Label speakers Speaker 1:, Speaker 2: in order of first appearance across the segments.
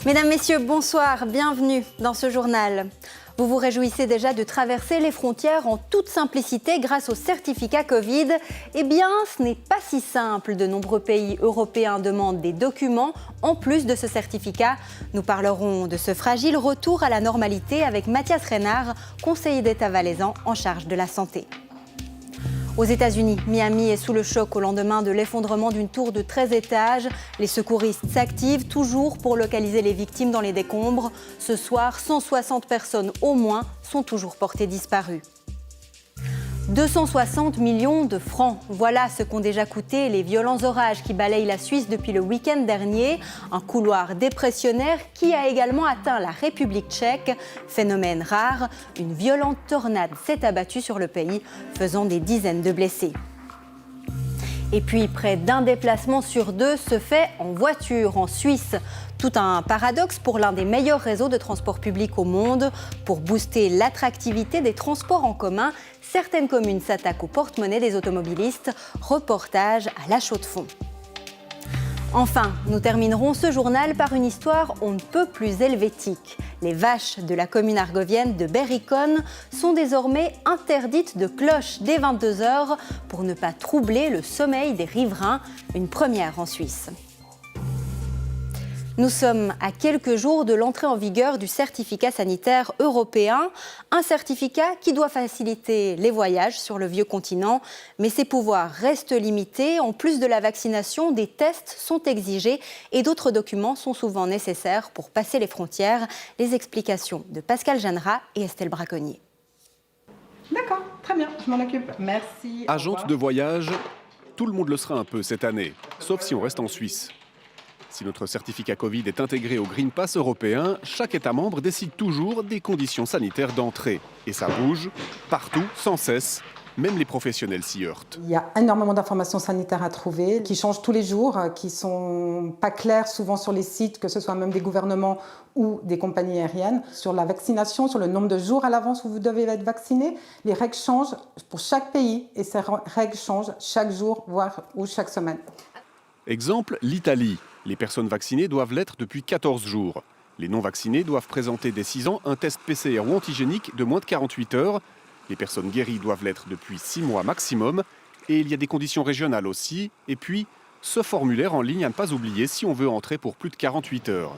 Speaker 1: Mesdames, Messieurs, bonsoir, bienvenue dans ce journal. Vous vous réjouissez déjà de traverser les frontières en toute simplicité grâce au certificat Covid. Eh bien, ce n'est pas si simple. De nombreux pays européens demandent des documents en plus de ce certificat. Nous parlerons de ce fragile retour à la normalité avec Mathias Reynard, conseiller d'État valaisan en charge de la santé. Aux États-Unis, Miami est sous le choc au lendemain de l'effondrement d'une tour de 13 étages. Les secouristes s'activent toujours pour localiser les victimes dans les décombres. Ce soir, 160 personnes au moins sont toujours portées disparues. 260 millions de francs. Voilà ce qu'ont déjà coûté les violents orages qui balayent la Suisse depuis le week-end dernier. Un couloir dépressionnaire qui a également atteint la République tchèque. Phénomène rare, une violente tornade s'est abattue sur le pays, faisant des dizaines de blessés. Et puis, près d'un déplacement sur deux se fait en voiture en Suisse. Tout un paradoxe pour l'un des meilleurs réseaux de transport public au monde. Pour booster l'attractivité des transports en commun, certaines communes s'attaquent au porte-monnaie des automobilistes. Reportage à La Chaux-de-Fonds. Enfin, nous terminerons ce journal par une histoire on ne peut plus helvétique. Les vaches de la commune argovienne de Berikon sont désormais interdites de cloche dès 22h pour ne pas troubler le sommeil des riverains, une première en Suisse. Nous sommes à quelques jours de l'entrée en vigueur du certificat sanitaire européen, un certificat qui doit faciliter les voyages sur le vieux continent, mais ses pouvoirs restent limités. En plus de la vaccination, des tests sont exigés et d'autres documents sont souvent nécessaires pour passer les frontières. Les explications de Pascal Jeannera et Estelle Braconnier.
Speaker 2: D'accord, très bien, je m'en occupe. Merci.
Speaker 3: Agente de voyage, tout le monde le sera un peu cette année, sauf si on reste en Suisse. Si notre certificat Covid est intégré au Green Pass européen, chaque État membre décide toujours des conditions sanitaires d'entrée. Et ça bouge partout, sans cesse. Même les professionnels s'y heurtent.
Speaker 2: Il y a énormément d'informations sanitaires à trouver, qui changent tous les jours, qui ne sont pas claires souvent sur les sites, que ce soit même des gouvernements ou des compagnies aériennes. Sur la vaccination, sur le nombre de jours à l'avance où vous devez être vacciné, les règles changent pour chaque pays et ces règles changent chaque jour, voire ou chaque semaine.
Speaker 3: Exemple, l'Italie. Les personnes vaccinées doivent l'être depuis 14 jours. Les non-vaccinés doivent présenter dès 6 ans un test PCR ou antigénique de moins de 48 heures. Les personnes guéries doivent l'être depuis 6 mois maximum. Et il y a des conditions régionales aussi. Et puis, ce formulaire en ligne à ne pas oublier si on veut entrer pour plus de 48 heures.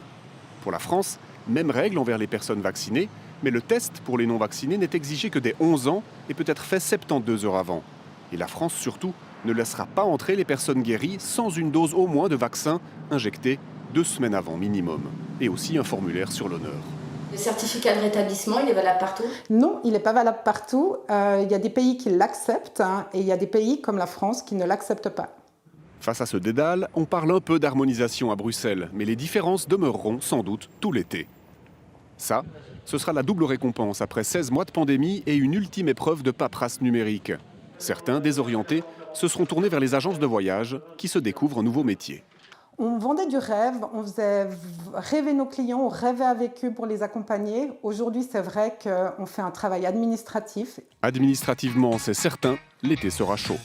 Speaker 3: Pour la France, même règle envers les personnes vaccinées, mais le test pour les non-vaccinés n'est exigé que dès 11 ans et peut être fait 72 heures avant. Et la France surtout ne laissera pas entrer les personnes guéries sans une dose au moins de vaccin injectée 2 semaines avant minimum. Et aussi un formulaire sur l'honneur.
Speaker 4: Le certificat de rétablissement, il est valable partout ?
Speaker 2: Non, il n'est pas valable partout. Il y a des pays qui l'acceptent et il y a des pays comme la France qui ne l'acceptent pas.
Speaker 3: Face à ce dédale, on parle un peu d'harmonisation à Bruxelles, mais les différences demeureront sans doute tout l'été. Ça, ce sera la double récompense après 16 mois de pandémie et une ultime épreuve de paperasse numérique. Certains, désorientés, se seront tournés vers les agences de voyage qui se découvrent un nouveau métier.
Speaker 2: On vendait du rêve, on faisait rêver nos clients, on rêvait avec eux pour les accompagner. Aujourd'hui, c'est vrai qu'on fait un travail administratif.
Speaker 3: Administrativement, c'est certain, l'été sera chaud.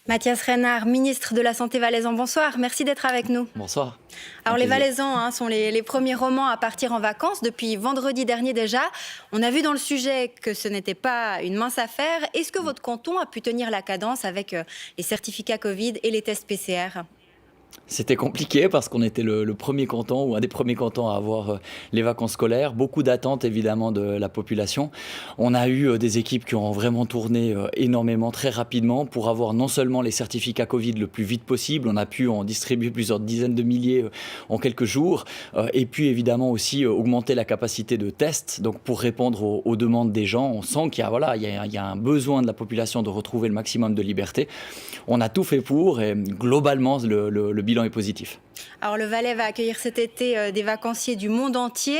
Speaker 1: Mathias Reynard, ministre de la Santé valaisan, bonsoir. Merci d'être avec nous.
Speaker 5: Bonsoir.
Speaker 1: Alors les Valaisans sont les premiers romans à partir en vacances depuis vendredi dernier déjà. On a vu dans le sujet que ce n'était pas une mince affaire. Est-ce que votre canton a pu tenir la cadence avec les certificats Covid et les tests PCR ?
Speaker 5: C'était compliqué parce qu'on était le premier canton ou un des premiers cantons à avoir les vacances scolaires. Beaucoup d'attentes évidemment de la population. On a eu des équipes qui ont vraiment tourné énormément, très rapidement pour avoir non seulement les certificats Covid le plus vite possible, on a pu en distribuer plusieurs dizaines de milliers en quelques jours, et puis évidemment aussi augmenter la capacité de tests. Donc pour répondre aux demandes des gens, on sent qu'il y a un besoin de la population de retrouver le maximum de liberté. On a tout fait pour et globalement le bilan est positif.
Speaker 1: Alors le Valais va accueillir cet été des vacanciers du monde entier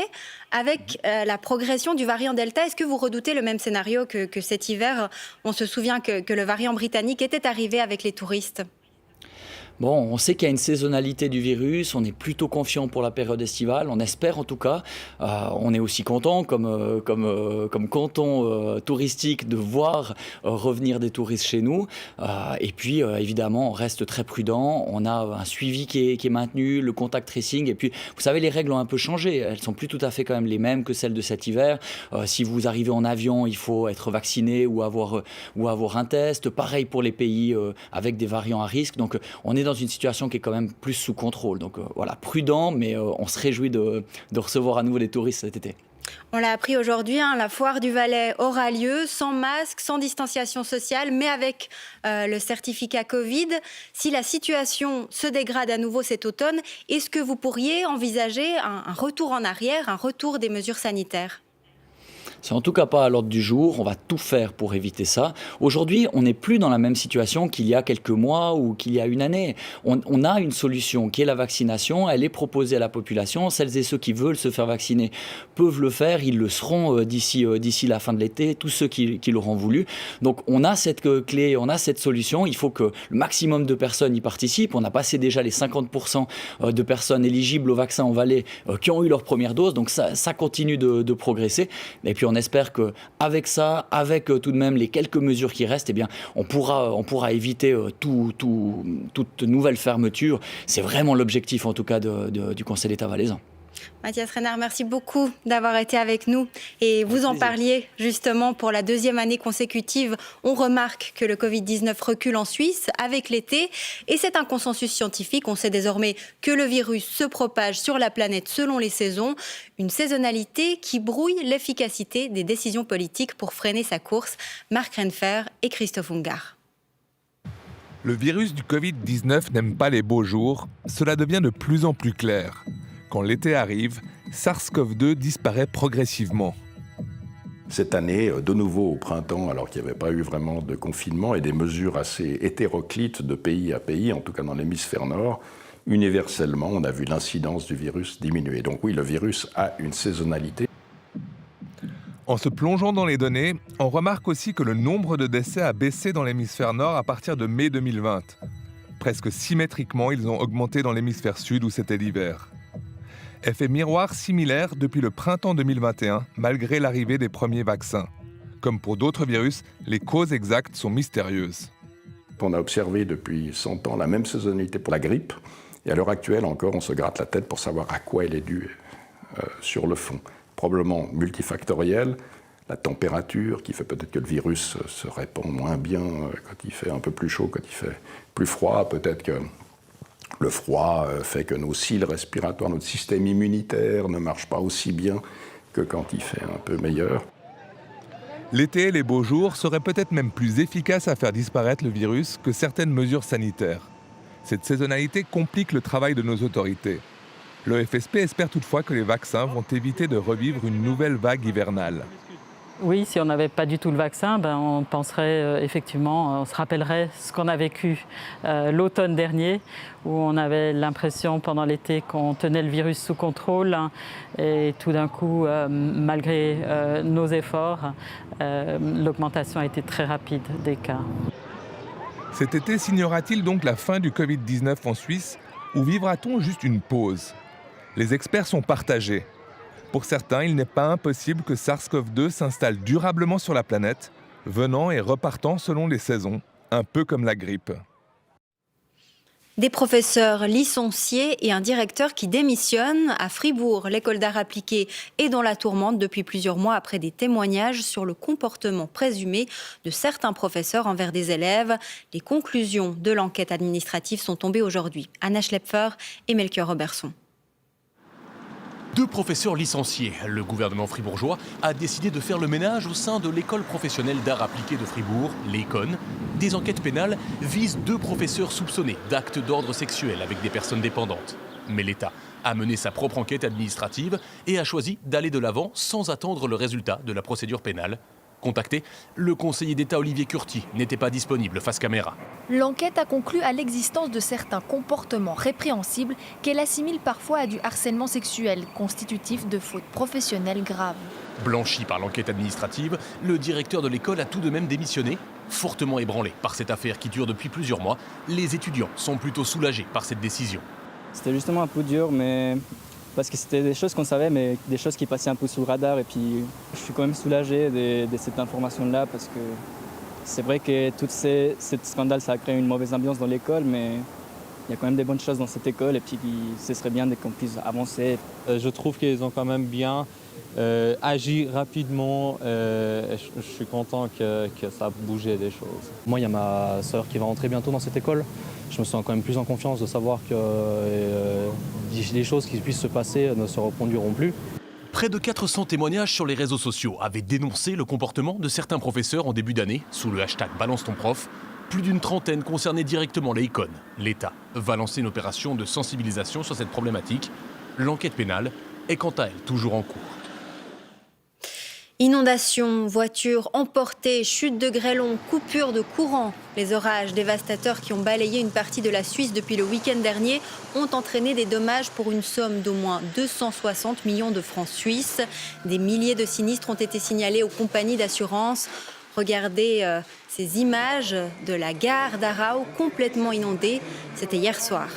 Speaker 1: avec la progression du variant Delta. Est-ce que vous redoutez le même scénario que cet hiver ? On se souvient que le variant britannique était arrivé avec les touristes.
Speaker 5: Bon, on sait qu'il y a une saisonnalité du virus, on est plutôt confiant pour la période estivale, on espère en tout cas. On est aussi content, comme canton touristique, de voir revenir des touristes chez nous. Et puis, évidemment, on reste très prudent, on a un suivi qui est maintenu, le contact tracing. Et puis, vous savez, les règles ont un peu changé, elles sont plus tout à fait quand même les mêmes que celles de cet hiver. Si vous arrivez en avion, il faut être vacciné ou avoir un test. Pareil pour les pays avec des variants à risque. Donc, on est dans une situation qui est quand même plus sous contrôle. Donc voilà, prudent, mais on se réjouit de recevoir à nouveau des touristes cet été.
Speaker 1: On l'a appris aujourd'hui, la foire du Valais aura lieu sans masque, sans distanciation sociale, mais avec le certificat Covid. Si la situation se dégrade à nouveau cet automne, est-ce que vous pourriez envisager un retour en arrière, un retour des mesures sanitaires ?
Speaker 5: C'est en tout cas pas à l'ordre du jour, on va tout faire pour éviter ça. Aujourd'hui, on n'est plus dans la même situation qu'il y a quelques mois ou qu'il y a une année. On a une solution qui est la vaccination, elle est proposée à la population. Celles et ceux qui veulent se faire vacciner peuvent le faire, ils le seront d'ici la fin de l'été, tous ceux qui l'auront voulu. Donc on a cette clé, on a cette solution, il faut que le maximum de personnes y participent. On a passé déjà les 50% de personnes éligibles au vaccin en Valais qui ont eu leur première dose, donc ça continue de progresser. Et puis on espère qu'avec ça, avec tout de même les quelques mesures qui restent, eh bien, on pourra éviter toute nouvelle fermeture. C'est vraiment l'objectif en tout cas du Conseil d'État valaisan.
Speaker 1: Mathias Renard, merci beaucoup d'avoir été avec nous. Et vous en parliez justement pour la deuxième année consécutive. On remarque que le Covid-19 recule en Suisse avec l'été. Et c'est un consensus scientifique. On sait désormais que le virus se propage sur la planète selon les saisons. Une saisonnalité qui brouille l'efficacité des décisions politiques pour freiner sa course. Marc Renfer et Christophe Ungart.
Speaker 6: Le virus du Covid-19 n'aime pas les beaux jours. Cela devient de plus en plus clair. Quand l'été arrive, SARS-CoV-2 disparaît progressivement.
Speaker 7: Cette année, de nouveau au printemps, alors qu'il n'y avait pas eu vraiment de confinement et des mesures assez hétéroclites de pays à pays, en tout cas dans l'hémisphère nord, universellement, on a vu l'incidence du virus diminuer. Donc oui, le virus a une saisonnalité.
Speaker 6: En se plongeant dans les données, on remarque aussi que le nombre de décès a baissé dans l'hémisphère nord à partir de mai 2020. Presque symétriquement, ils ont augmenté dans l'hémisphère sud où c'était l'hiver. Effet miroir similaire depuis le printemps 2021, malgré l'arrivée des premiers vaccins. Comme pour d'autres virus, les causes exactes sont mystérieuses.
Speaker 7: On a observé depuis 100 ans la même saisonnalité pour la grippe. Et à l'heure actuelle encore, on se gratte la tête pour savoir à quoi elle est due sur le fond. Probablement multifactorielle, la température qui fait peut-être que le virus se répand moins bien quand il fait un peu plus chaud, quand il fait plus froid. Peut-être que le froid fait que nos cils respiratoires, notre système immunitaire ne marche pas aussi bien que quand il fait un peu meilleur.
Speaker 6: L'été et les beaux jours seraient peut-être même plus efficaces à faire disparaître le virus que certaines mesures sanitaires. Cette saisonnalité complique le travail de nos autorités. Le FSP espère toutefois que les vaccins vont éviter de revivre une nouvelle vague hivernale.
Speaker 8: Oui, si on n'avait pas du tout le vaccin, on penserait effectivement, on se rappellerait ce qu'on a vécu l'automne dernier, où on avait l'impression pendant l'été qu'on tenait le virus sous contrôle, et tout d'un coup, malgré nos efforts, l'augmentation a été très rapide des cas.
Speaker 6: Cet été signera-t-il donc la fin du Covid-19 en Suisse, ou vivra-t-on juste une pause ? Les experts sont partagés. Pour certains, il n'est pas impossible que SARS-CoV-2 s'installe durablement sur la planète, venant et repartant selon les saisons, un peu comme la grippe.
Speaker 1: Des professeurs licenciés et un directeur qui démissionne à Fribourg. L'école d'art appliqué est dans la tourmente depuis plusieurs mois après des témoignages sur le comportement présumé de certains professeurs envers des élèves. Les conclusions de l'enquête administrative sont tombées aujourd'hui. Anna Schlepfer et Melchior Robertson.
Speaker 9: 2 professeurs licenciés. Le gouvernement fribourgeois a décidé de faire le ménage au sein de l'école professionnelle d'art appliqué de Fribourg, l'ECON. Des enquêtes pénales visent 2 professeurs soupçonnés d'actes d'ordre sexuel avec des personnes dépendantes. Mais l'État a mené sa propre enquête administrative et a choisi d'aller de l'avant sans attendre le résultat de la procédure pénale. Contacté, le conseiller d'État Olivier Curti n'était pas disponible face caméra.
Speaker 10: L'enquête a conclu à l'existence de certains comportements répréhensibles qu'elle assimile parfois à du harcèlement sexuel, constitutif de fautes professionnelles graves.
Speaker 9: Blanchi par l'enquête administrative, le directeur de l'école a tout de même démissionné. Fortement ébranlé par cette affaire qui dure depuis plusieurs mois, les étudiants sont plutôt soulagés par cette décision.
Speaker 11: C'était justement un peu dur, mais parce que c'était des choses qu'on savait, mais des choses qui passaient un peu sous le radar. Et puis, je suis quand même soulagé de cette information-là, parce que c'est vrai que tout ce scandale, ça a créé une mauvaise ambiance dans l'école, mais il y a quand même des bonnes choses dans cette école, et puis ce serait bien qu'on puisse avancer.
Speaker 12: Je trouve qu'ils ont quand même bien agi rapidement. Je suis content que ça a bougé des choses.
Speaker 13: Moi, il y a ma sœur qui va rentrer bientôt dans cette école. Je me sens quand même plus en confiance de savoir que les choses qui puissent se passer ne se reproduiront plus.
Speaker 9: Près de 400 témoignages sur les réseaux sociaux avaient dénoncé le comportement de certains professeurs en début d'année sous le hashtag Balance ton prof. Plus d'une trentaine concernaient directement les icônes. L'État va lancer une opération de sensibilisation sur cette problématique. L'enquête pénale est quant à elle toujours en cours.
Speaker 1: Inondations, voitures emportées, chute de grêlons, coupure de courant. Les orages dévastateurs qui ont balayé une partie de la Suisse depuis le week-end dernier ont entraîné des dommages pour une somme d'au moins 260 millions de francs suisses. Des milliers de sinistres ont été signalés aux compagnies d'assurance. Regardez ces images de la gare d'Aarau complètement inondée. C'était hier soir.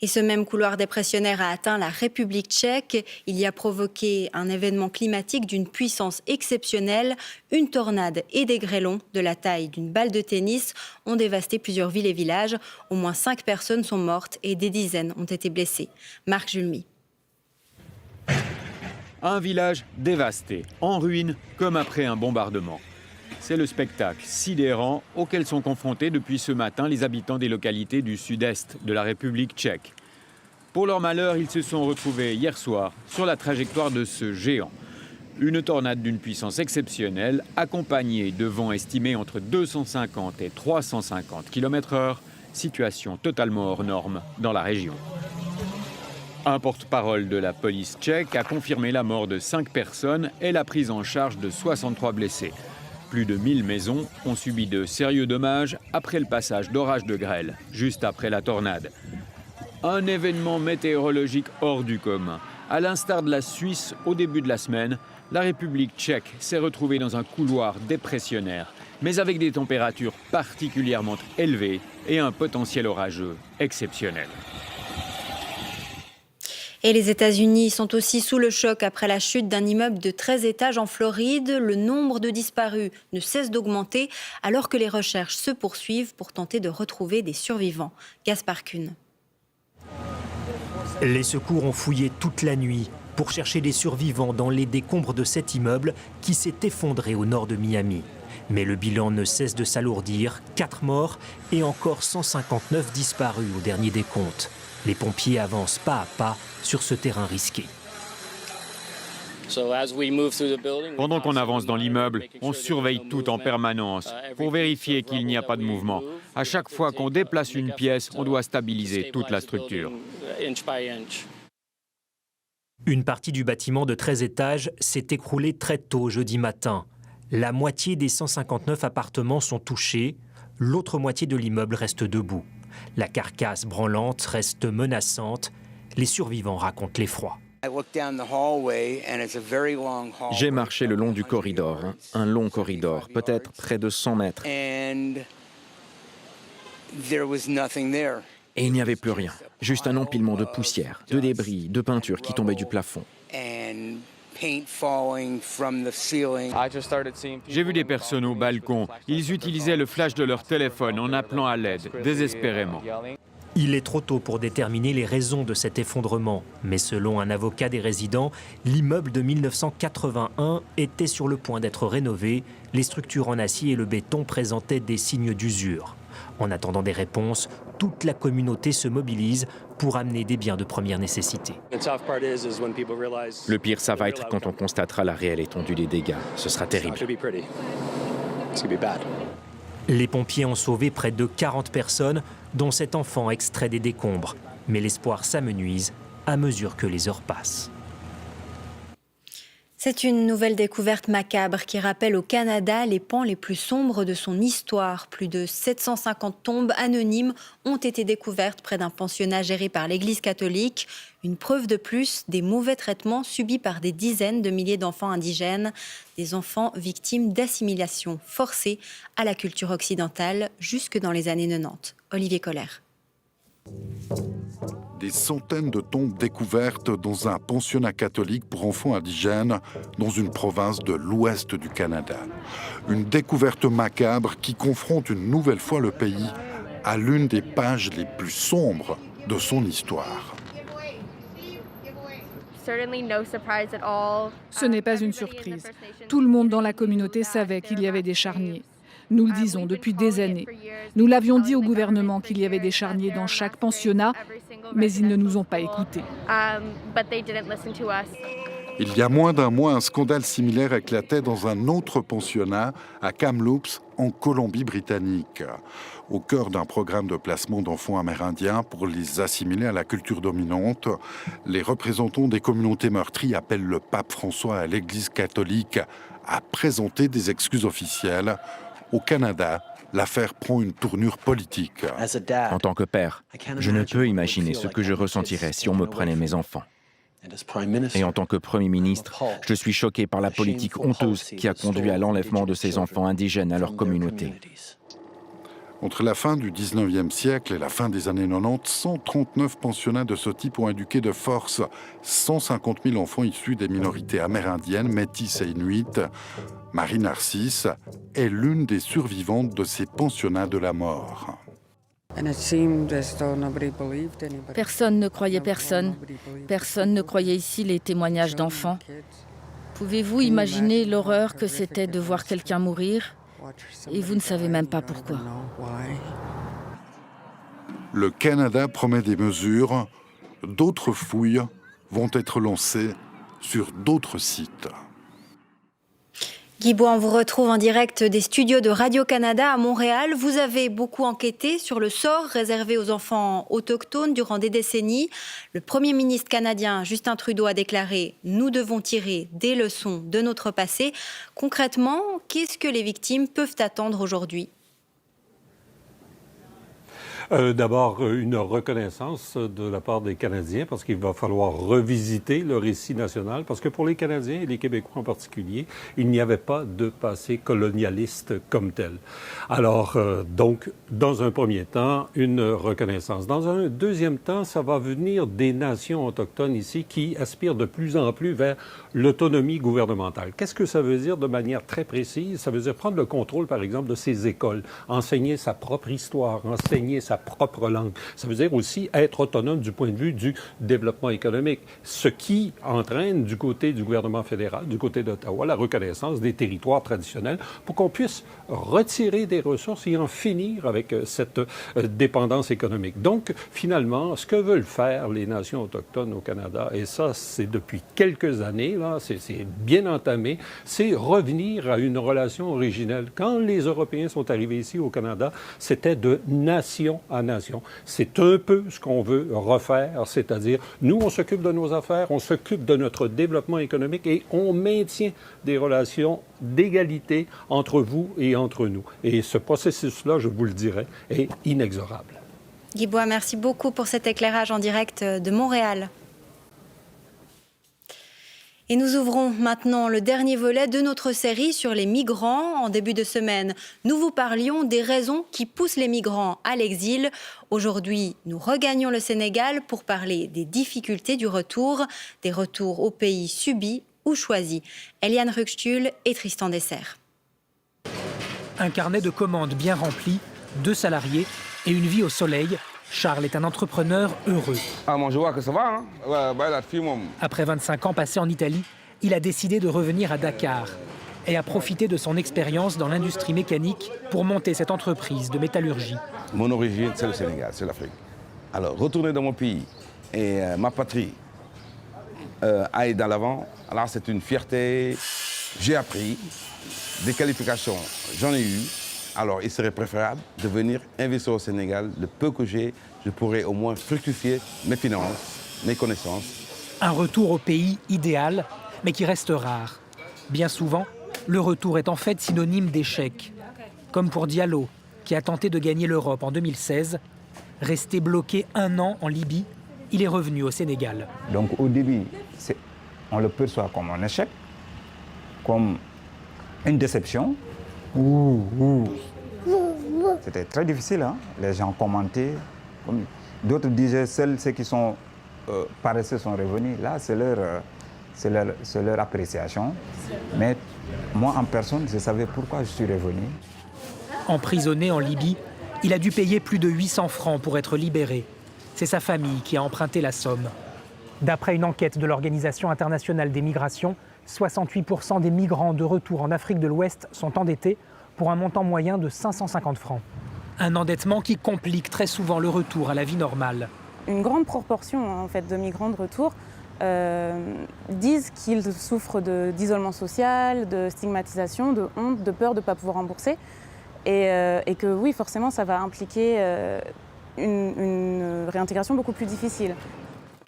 Speaker 1: Et ce même couloir dépressionnaire a atteint la République tchèque. Il y a provoqué un événement climatique d'une puissance exceptionnelle. Une tornade et des grêlons de la taille d'une balle de tennis ont dévasté plusieurs villes et villages. Au moins 5 personnes sont mortes et des dizaines ont été blessées. Marc Julmy.
Speaker 14: Un village dévasté, en ruine, comme après un bombardement. C'est le spectacle sidérant auquel sont confrontés depuis ce matin les habitants des localités du sud-est de la République tchèque. Pour leur malheur, ils se sont retrouvés hier soir sur la trajectoire de ce géant. Une tornade d'une puissance exceptionnelle, accompagnée de vents estimés entre 250 et 350 km/h, situation totalement hors norme dans la région. Un porte-parole de la police tchèque a confirmé la mort de 5 personnes et la prise en charge de 63 blessés. Plus de 1000 maisons ont subi de sérieux dommages après le passage d'orages de grêle, juste après la tornade. Un événement météorologique hors du commun. À l'instar de la Suisse, au début de la semaine, la République tchèque s'est retrouvée dans un couloir dépressionnaire, mais avec des températures particulièrement élevées et un potentiel orageux exceptionnel.
Speaker 1: Et les États-Unis sont aussi sous le choc après la chute d'un immeuble de 13 étages en Floride. Le nombre de disparus ne cesse d'augmenter alors que les recherches se poursuivent pour tenter de retrouver des survivants. Gaspard Kuhn.
Speaker 15: Les secours ont fouillé toute la nuit pour chercher des survivants dans les décombres de cet immeuble qui s'est effondré au nord de Miami. Mais le bilan ne cesse de s'alourdir, 4 morts et encore 159 disparus au dernier décompte. Les pompiers avancent pas à pas sur ce terrain risqué.
Speaker 14: Pendant qu'on avance dans l'immeuble, on surveille tout en permanence pour vérifier qu'il n'y a pas de mouvement. À chaque fois qu'on déplace une pièce, on doit stabiliser toute la structure.
Speaker 15: Une partie du bâtiment de 13 étages s'est écroulée très tôt jeudi matin. La moitié des 159 appartements sont touchés, l'autre moitié de l'immeuble reste debout. La carcasse branlante reste menaçante. Les survivants racontent l'effroi.
Speaker 16: J'ai marché le long du corridor, un long corridor, peut-être près de 100 mètres. Et il n'y avait plus rien, juste un empilement de poussière, de débris, de peinture qui tombaient du plafond.
Speaker 14: J'ai vu des personnes au balcon. Ils utilisaient le flash de leur téléphone en appelant à l'aide, désespérément.
Speaker 15: Il est trop tôt pour déterminer les raisons de cet effondrement. Mais selon un avocat des résidents, l'immeuble de 1981 était sur le point d'être rénové. Les structures en acier et le béton présentaient des signes d'usure. En attendant des réponses, toute la communauté se mobilise pour amener des biens de première nécessité.
Speaker 16: Le pire, ça va être quand on constatera la réelle étendue des dégâts. Ce sera terrible.
Speaker 15: Les pompiers ont sauvé près de 40 personnes, dont cet enfant extrait des décombres. Mais l'espoir s'amenuise à mesure que les heures passent.
Speaker 1: C'est une nouvelle découverte macabre qui rappelle au Canada les pans les plus sombres de son histoire. Plus de 750 tombes anonymes ont été découvertes près d'un pensionnat géré par l'Église catholique. Une preuve de plus des mauvais traitements subis par des dizaines de milliers d'enfants indigènes, des enfants victimes d'assimilation forcée à la culture occidentale jusque dans les années 90. Olivier Colère.
Speaker 17: Des centaines de tombes découvertes dans un pensionnat catholique pour enfants indigènes dans une province de l'ouest du Canada. Une découverte macabre qui confronte une nouvelle fois le pays à l'une des pages les plus sombres de son histoire.
Speaker 18: Ce n'est pas une surprise. Tout le monde dans la communauté savait qu'il y avait des charniers. Nous le disons depuis des années. Nous l'avions dit au gouvernement qu'il y avait des charniers dans chaque pensionnat, mais ils ne nous ont pas écoutés.
Speaker 17: Il y a moins d'un mois, un scandale similaire éclatait dans un autre pensionnat à Kamloops, en Colombie-Britannique, au cœur d'un programme de placement d'enfants amérindiens pour les assimiler à la culture dominante. Les représentants des communautés meurtries appellent le pape François à l'Église catholique à présenter des excuses officielles. Au Canada, l'affaire prend une tournure politique.
Speaker 16: En tant que père, je ne peux imaginer ce que je ressentirais si on me prenait mes enfants. Et en tant que Premier ministre, je suis choqué par la politique honteuse qui a conduit à l'enlèvement de ces enfants indigènes à leur communauté.
Speaker 17: Entre la fin du 19e siècle et la fin des années 90, 139 pensionnats de ce type ont éduqué de force 150 000 enfants issus des minorités amérindiennes, métisses et inuites. Marie Narcisse est l'une des survivantes de ces pensionnats de la mort.
Speaker 19: Personne ne croyait personne. Personne ne croyait ici les témoignages d'enfants. Pouvez-vous imaginer l'horreur que c'était de voir quelqu'un mourir et vous ne savez même pas pourquoi?
Speaker 17: Le Canada promet des mesures. D'autres fouilles vont être lancées sur d'autres sites.
Speaker 1: Guy Bois, on vous retrouve en direct des studios de Radio-Canada à Montréal. Vous avez beaucoup enquêté sur le sort réservé aux enfants autochtones durant des décennies. Le Premier ministre canadien Justin Trudeau a déclaré « Nous devons tirer des leçons de notre passé ». Concrètement, qu'est-ce que les victimes peuvent attendre aujourd'hui ?
Speaker 20: D'abord, une reconnaissance de la part des Canadiens, parce qu'il va falloir revisiter le récit national, parce que pour les Canadiens et les Québécois en particulier, il n'y avait pas de passé colonialiste comme tel. Alors, donc, dans un premier temps, une reconnaissance. Dans un deuxième temps, ça va venir des nations autochtones ici qui aspirent de plus en plus vers l'autonomie gouvernementale. Qu'est-ce que ça veut dire de manière très précise? Ça veut dire prendre le contrôle, par exemple, de ses écoles, enseigner sa propre histoire, enseigner sa propre langue. Ça veut dire aussi être autonome du point de vue du développement économique, ce qui entraîne du côté du gouvernement fédéral, du côté d'Ottawa, la reconnaissance des territoires traditionnels pour qu'on puisse retirer des ressources et en finir avec cette dépendance économique. Donc, finalement, ce que veulent faire les nations autochtones au Canada, et ça, c'est depuis quelques années, là, c'est bien entamé, c'est revenir à une relation originelle. Quand les Européens sont arrivés ici au Canada, c'était de nation à nation. C'est un peu ce qu'on veut refaire, c'est-à-dire, nous, on s'occupe de nos affaires, on s'occupe de notre développement économique et on maintient des relations d'égalité entre vous et entre nous. Et ce processus-là, je vous le dirais, est inexorable.
Speaker 1: Guy Bois, merci beaucoup pour cet éclairage en direct de Montréal. Et nous ouvrons maintenant le dernier volet de notre série sur les migrants. En début de semaine, nous vous parlions des raisons qui poussent les migrants à l'exil. Aujourd'hui, nous regagnons le Sénégal pour parler des difficultés du retour, des retours au pays subis ou choisis. Eliane Ruxtul et Tristan Dessert.
Speaker 21: Un carnet de commandes bien rempli, 2 salariés et une vie au soleil. Charles est un entrepreneur heureux.
Speaker 22: Ah, moi je vois que ça va, hein?
Speaker 21: Après 25 ans passés en Italie, il a décidé de revenir à Dakar et a profité de son expérience dans l'industrie mécanique pour monter cette entreprise de métallurgie.
Speaker 22: Mon origine, c'est le Sénégal, c'est l'Afrique. Alors, retourner dans mon pays et ma patrie aille dans l'avant, alors c'est une fierté. J'ai appris, des qualifications, j'en ai eu. Alors, il serait préférable de venir investir au Sénégal. Le peu que j'ai, je pourrais au moins fructifier mes finances, mes connaissances.
Speaker 21: Un retour au pays idéal, mais qui reste rare. Bien souvent, le retour est en fait synonyme d'échec. Comme pour Diallo, qui a tenté de gagner l'Europe en 2016. Resté bloqué 1 an en Libye, il est revenu au Sénégal.
Speaker 2: Donc au début, on le perçoit comme un échec, comme une déception. C'était très difficile, hein? Les gens commentaient. D'autres disaient seuls ceux qui sont paresseux sont revenus. Là, c'est leur appréciation. Mais moi, en personne, je savais pourquoi je suis revenu.
Speaker 21: Emprisonné en Libye, il a dû payer plus de 800 francs pour être libéré. C'est sa famille qui a emprunté la somme. D'après une enquête de l'Organisation internationale des migrations, 68% des migrants de retour en Afrique de l'Ouest sont endettés pour un montant moyen de 550 francs. Un endettement qui complique très souvent le retour à la vie normale.
Speaker 4: Une grande proportion en fait, de migrants de retour disent qu'ils souffrent d'isolement social, de stigmatisation, de honte, de peur de ne pas pouvoir rembourser. Et que oui, forcément, ça va impliquer une réintégration beaucoup plus difficile.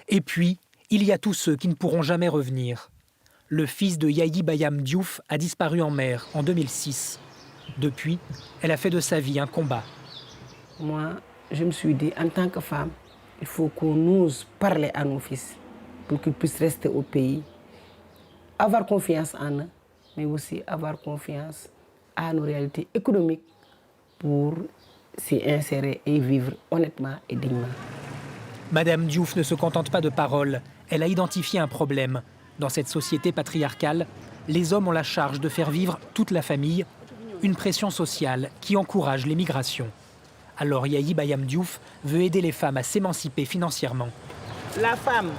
Speaker 21: Et puis, il y a tous ceux qui ne pourront jamais revenir. Le fils de Yayi Bayam Diouf a disparu en mer en 2006. Depuis, elle a fait de sa vie un combat.
Speaker 23: Moi, je me suis dit, en tant que femme, il faut qu'on ose parler à nos fils pour qu'ils puissent rester au pays, avoir confiance en eux, mais aussi avoir confiance à nos réalités économiques pour s'y insérer et vivre honnêtement et dignement.
Speaker 21: Madame Diouf ne se contente pas de paroles, elle a identifié un problème. Dans cette société patriarcale, les hommes ont la charge de faire vivre toute la famille, une pression sociale qui encourage l'émigration. Alors Yayi Bayam Diouf veut aider les femmes à s'émanciper financièrement.
Speaker 23: La femme,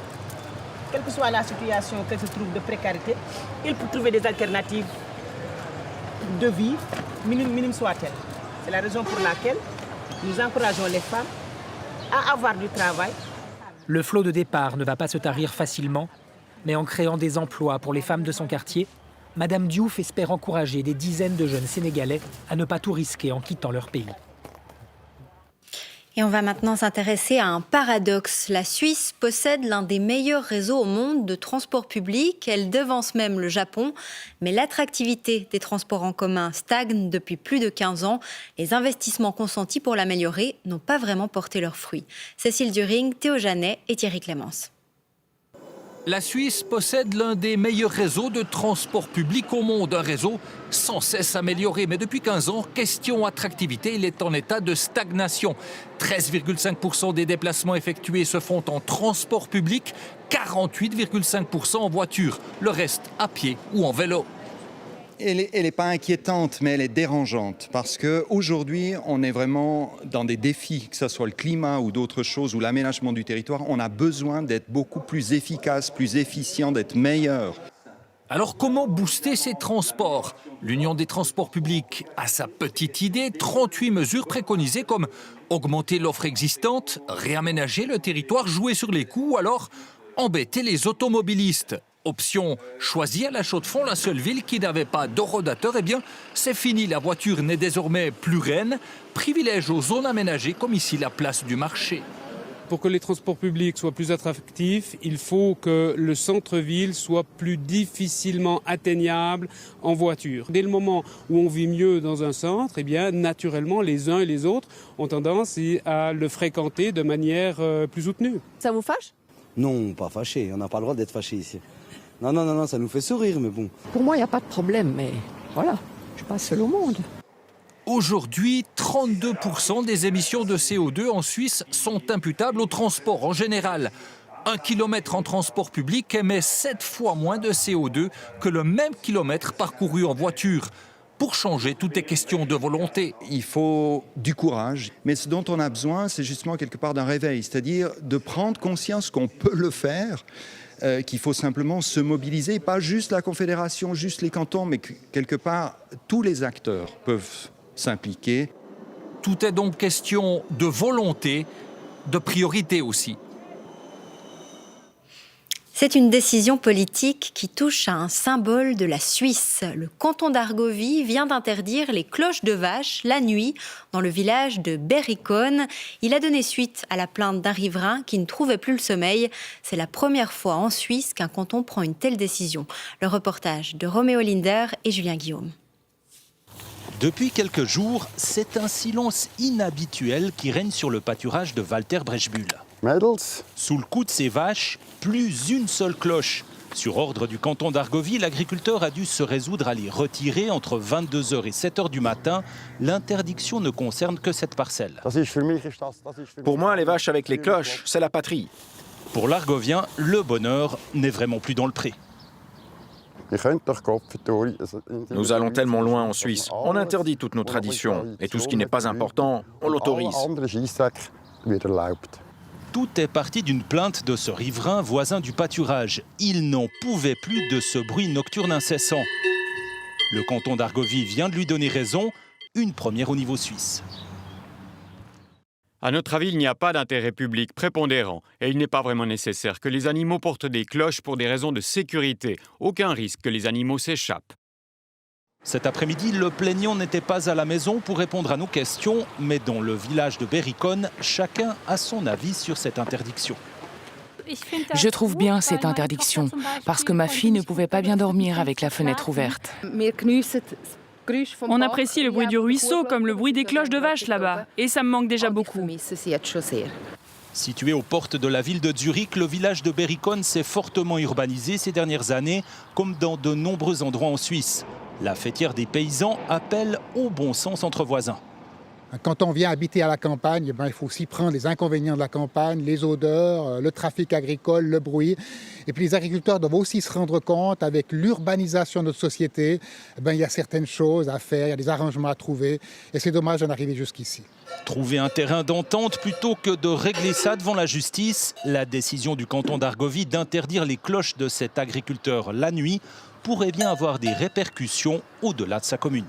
Speaker 23: quelle que soit la situation qu'elle se trouve de précarité, elle peut trouver des alternatives de vie, minime soit-elle. C'est la raison pour laquelle nous encourageons les femmes à avoir du travail.
Speaker 21: Le flot de départ ne va pas se tarir facilement, mais en créant des emplois pour les femmes de son quartier, Madame Diouf espère encourager des dizaines de jeunes Sénégalais à ne pas tout risquer en quittant leur pays.
Speaker 1: Et on va maintenant s'intéresser à un paradoxe. La Suisse possède l'un des meilleurs réseaux au monde de transport public. Elle devance même le Japon. Mais l'attractivité des transports en commun stagne depuis plus de 15 ans. Les investissements consentis pour l'améliorer n'ont pas vraiment porté leurs fruits. Cécile During, Théo Janet et Thierry Clémence.
Speaker 24: La Suisse possède l'un des meilleurs réseaux de transport public au monde, un réseau sans cesse amélioré. Mais depuis 15 ans, question attractivité, il est en état de stagnation. 13,5% des déplacements effectués se font en transport public, 48,5% en voiture, le reste à pied ou en vélo.
Speaker 25: Elle n'est pas inquiétante, mais elle est dérangeante parce qu'aujourd'hui, on est vraiment dans des défis, que ce soit le climat ou d'autres choses, ou l'aménagement du territoire. On a besoin d'être beaucoup plus efficace, plus efficient, d'être meilleur.
Speaker 24: Alors comment booster ces transports? L'Union des transports publics a sa petite idée, 38 mesures préconisées comme augmenter l'offre existante, réaménager le territoire, jouer sur les coûts ou alors embêter les automobilistes. Option choisie à La Chaux-de-Fonds, la seule ville qui n'avait pas d'horodateur. Eh bien, c'est fini, la voiture n'est désormais plus reine. Privilège aux zones aménagées comme ici la place du marché.
Speaker 26: Pour que les transports publics soient plus attractifs, il faut que le centre-ville soit plus difficilement atteignable en voiture. Dès le moment où on vit mieux dans un centre, eh bien, naturellement, les uns et les autres ont tendance à le fréquenter de manière plus soutenue.
Speaker 27: Ça vous fâche?
Speaker 28: Non, pas fâché. On n'a pas le droit d'être fâché ici. Non, ça nous fait sourire, mais bon.
Speaker 27: Pour moi, il n'y a pas de problème, mais voilà, je suis pas seul au monde.
Speaker 24: Aujourd'hui, 32% des émissions de CO2 en Suisse sont imputables au transport en général. 1 kilomètre en transport public émet 7 fois moins de CO2 que le même kilomètre parcouru en voiture. Pour changer, tout est question de volonté.
Speaker 25: Il faut du courage, mais ce dont on a besoin, c'est justement quelque part d'un réveil, c'est-à-dire de prendre conscience qu'on peut le faire, qu'il faut simplement se mobiliser, pas juste la Confédération, juste les cantons, mais que quelque part, tous les acteurs peuvent s'impliquer.
Speaker 24: Tout est donc question de volonté, de priorité aussi.
Speaker 1: C'est une décision politique qui touche à un symbole de la Suisse. Le canton d'Argovie vient d'interdire les cloches de vache la nuit dans le village de Berikon. Il a donné suite à la plainte d'un riverain qui ne trouvait plus le sommeil. C'est la première fois en Suisse qu'un canton prend une telle décision. Le reportage de Roméo Linder et Julien Guillaume.
Speaker 3: Depuis quelques jours, c'est un silence inhabituel qui règne sur le pâturage de Walter Brechbuhl. Sous le coup de ces vaches, plus une seule cloche. Sur ordre du canton d'Argovie, l'agriculteur a dû se résoudre à les retirer entre 22h et 7h du matin. L'interdiction ne concerne que cette parcelle.
Speaker 16: Pour moi, les vaches avec les cloches, c'est la patrie.
Speaker 3: Pour l'Argovien, le bonheur n'est vraiment plus dans le pré.
Speaker 16: Nous allons tellement loin en Suisse. On interdit toutes nos traditions. Et tout ce qui n'est pas important, on l'autorise.
Speaker 3: Tout est parti d'une plainte de ce riverain voisin du pâturage. Il n'en pouvait plus de ce bruit nocturne incessant. Le canton d'Argovie vient de lui donner raison, une première au niveau suisse.
Speaker 14: À notre avis, il n'y a pas d'intérêt public prépondérant et il n'est pas vraiment nécessaire que les animaux portent des cloches pour des raisons de sécurité. Aucun risque que les animaux s'échappent.
Speaker 3: Cet après-midi, le plaignant n'était pas à la maison pour répondre à nos questions, mais dans le village de Berikon, chacun a son avis sur cette interdiction.
Speaker 5: Je trouve bien cette interdiction, parce que ma fille ne pouvait pas bien dormir avec la fenêtre ouverte.
Speaker 6: On apprécie le bruit du ruisseau comme le bruit des cloches de vache là-bas, et ça me manque déjà beaucoup.
Speaker 3: Situé aux portes de la ville de Zurich, le village de Berikon s'est fortement urbanisé ces dernières années, comme dans de nombreux endroits en Suisse. La fêtière des paysans appelle au bon sens entre voisins.
Speaker 7: Quand on vient habiter à la campagne, il faut aussi prendre les inconvénients de la campagne, les odeurs, le trafic agricole, le bruit. Et puis les agriculteurs doivent aussi se rendre compte, avec l'urbanisation de notre société, il y a certaines choses à faire, il y a des arrangements à trouver. Et c'est dommage d'en arriver jusqu'ici.
Speaker 3: Trouver un terrain d'entente plutôt que de régler ça devant la justice, la décision du canton d'Argovie d'interdire les cloches de cet agriculteur la nuit pourrait bien avoir des répercussions au-delà de sa commune.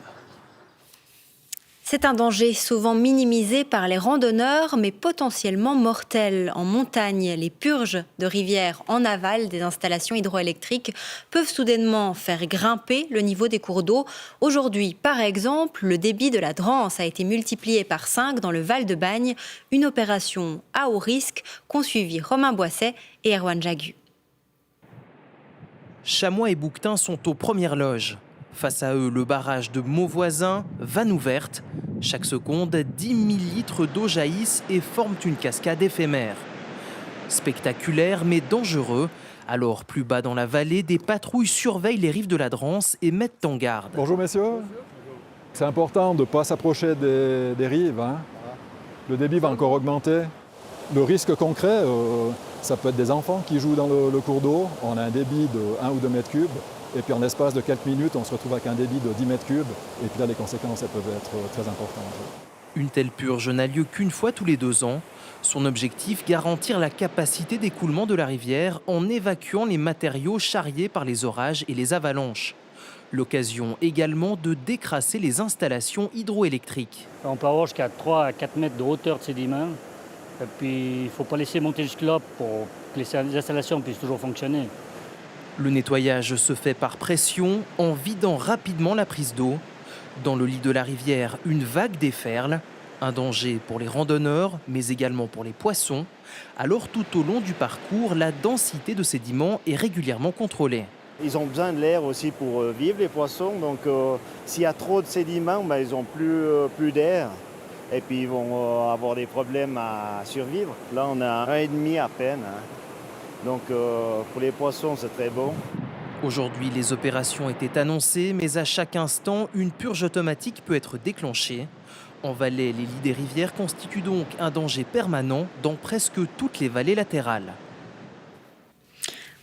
Speaker 1: C'est un danger souvent minimisé par les randonneurs, mais potentiellement mortel. En montagne, les purges de rivières en aval des installations hydroélectriques peuvent soudainement faire grimper le niveau des cours d'eau. Aujourd'hui, par exemple, le débit de la Drance a été multiplié par 5 dans le Val-de-Bagne. Une opération à haut risque qu'ont suivi Romain Boisset et Erwan Jagu.
Speaker 8: Chamois et bouquetins sont aux premières loges. Face à eux, le barrage de Mauvoisin, vanne ouverte. Chaque seconde, 10 000 litres d'eau jaillissent et forment une cascade éphémère. Spectaculaire mais dangereux. Alors, plus bas dans la vallée, des patrouilles surveillent les rives de la Drance et mettent en garde.
Speaker 10: Bonjour messieurs. C'est important de ne pas s'approcher des rives. Le débit va encore augmenter. Le risque concret, ça peut être des enfants qui jouent dans le cours d'eau. On a un débit de 1 ou 2 mètres cubes. Et puis en l'espace de quelques minutes, on se retrouve avec un débit de 10 mètres cubes. Et puis là, les conséquences, elles peuvent être très importantes.
Speaker 8: Une telle purge n'a lieu qu'une fois tous les 2 ans. Son objectif, garantir la capacité d'écoulement de la rivière en évacuant les matériaux charriés par les orages et les avalanches. L'occasion également de décrasser les installations hydroélectriques.
Speaker 11: On peut avoir jusqu'à 3 à 4 mètres de hauteur de sédiments. Et puis, il ne faut pas laisser monter jusque-là pour que les installations puissent toujours fonctionner.
Speaker 8: Le nettoyage se fait par pression en vidant rapidement la prise d'eau. Dans le lit de la rivière, une vague déferle. Un danger pour les randonneurs, mais également pour les poissons. Alors tout au long du parcours, la densité de sédiments est régulièrement contrôlée.
Speaker 12: Ils ont besoin de l'air aussi pour vivre, les poissons. Donc s'il y a trop de sédiments, ils n'ont plus d'air. Et puis ils vont avoir des problèmes à survivre. Là, on a 1,5 à peine. Donc pour les poissons, c'est très bon.
Speaker 8: Aujourd'hui, les opérations étaient annoncées, mais à chaque instant, une purge automatique peut être déclenchée. En Valais, les lits des rivières constituent donc un danger permanent dans presque toutes les vallées latérales.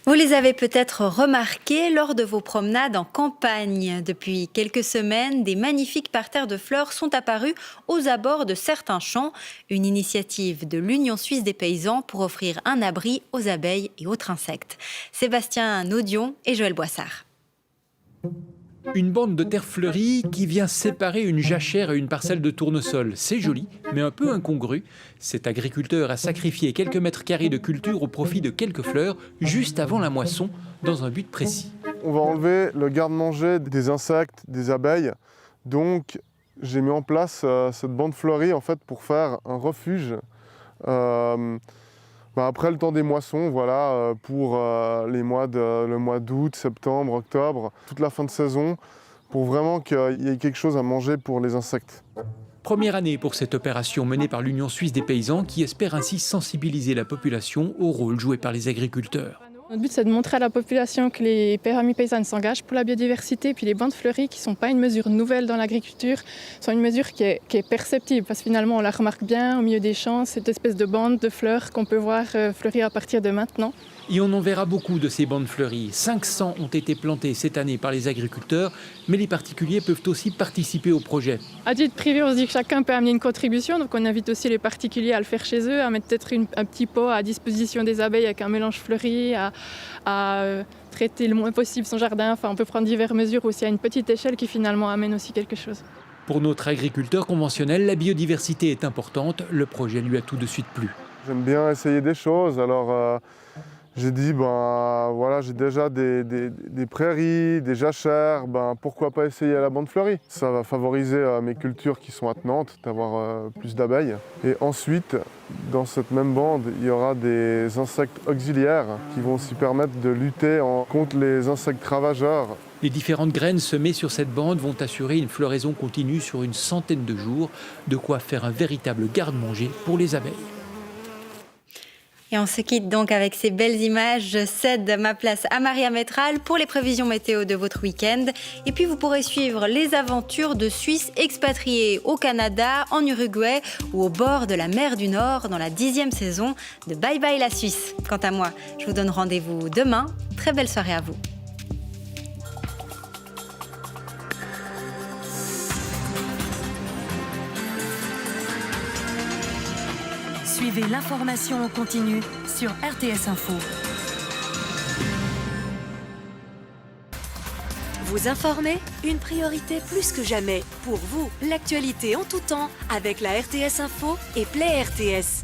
Speaker 1: Vous les avez peut-être remarqués lors de vos promenades en campagne. Depuis quelques semaines, des magnifiques parterres de fleurs sont apparus aux abords de certains champs. Une initiative de l'Union suisse des paysans pour offrir un abri aux abeilles et autres insectes. Sébastien Naudion et Joël Boissard.
Speaker 14: Une bande de terre fleurie qui vient séparer une jachère et une parcelle de tournesol. C'est joli, mais un peu incongru. Cet agriculteur a sacrifié quelques mètres carrés de culture au profit de quelques fleurs, juste avant la moisson, dans un but précis.
Speaker 9: On va enlever le garde-manger des insectes, des abeilles. Donc j'ai mis en place cette bande fleurie en fait, pour faire un refuge. Après le temps des moissons, voilà, pour le mois d'août, septembre, octobre, toute la fin de saison, pour vraiment qu'il y ait quelque chose à manger pour les insectes.
Speaker 14: Première année pour cette opération menée par l'Union suisse des paysans qui espère ainsi sensibiliser la population au rôle joué par les agriculteurs.
Speaker 13: Notre but, c'est de montrer à la population que les PRMI paysannes s'engagent pour la biodiversité, puis les bandes fleuries, qui ne sont pas une mesure nouvelle dans l'agriculture, sont une mesure qui est perceptible, parce que finalement, on la remarque bien au milieu des champs, cette espèce de bande de fleurs qu'on peut voir fleurir à partir de maintenant.
Speaker 14: Et on en verra beaucoup de ces bandes fleuries. 500 ont été plantées cette année par les agriculteurs, mais les particuliers peuvent aussi participer au projet.
Speaker 13: À titre privé, on se dit que chacun peut amener une contribution, donc on invite aussi les particuliers à le faire chez eux, à mettre peut-être un petit pot à disposition des abeilles avec un mélange fleuri, à traiter le moins possible son jardin. Enfin, on peut prendre diverses mesures aussi à une petite échelle qui finalement amène aussi quelque chose.
Speaker 14: Pour notre agriculteur conventionnel, la biodiversité est importante. Le projet lui a tout de suite plu.
Speaker 9: J'aime bien essayer des choses, alors j'ai dit, voilà, j'ai déjà des prairies, des jachères, pourquoi pas essayer la bande fleurie. Ça va favoriser mes cultures qui sont attenantes, d'avoir plus d'abeilles. Et ensuite, dans cette même bande, il y aura des insectes auxiliaires qui vont aussi permettre de lutter contre les insectes ravageurs.
Speaker 14: Les différentes graines semées sur cette bande vont assurer une floraison continue sur une centaine de jours, de quoi faire un véritable garde-manger pour les abeilles.
Speaker 1: Et on se quitte donc avec ces belles images. Je cède ma place à Maria Métral pour les prévisions météo de votre week-end. Et puis vous pourrez suivre les aventures de Suisses expatriés au Canada, en Uruguay ou au bord de la mer du Nord dans la 10e saison de Bye Bye la Suisse. Quant à moi, je vous donne rendez-vous demain. Très belle soirée à vous.
Speaker 15: Suivez l'information en continu sur RTS Info. Vous informer, une priorité plus que jamais. Pour vous, l'actualité en tout temps avec la RTS Info et Play RTS.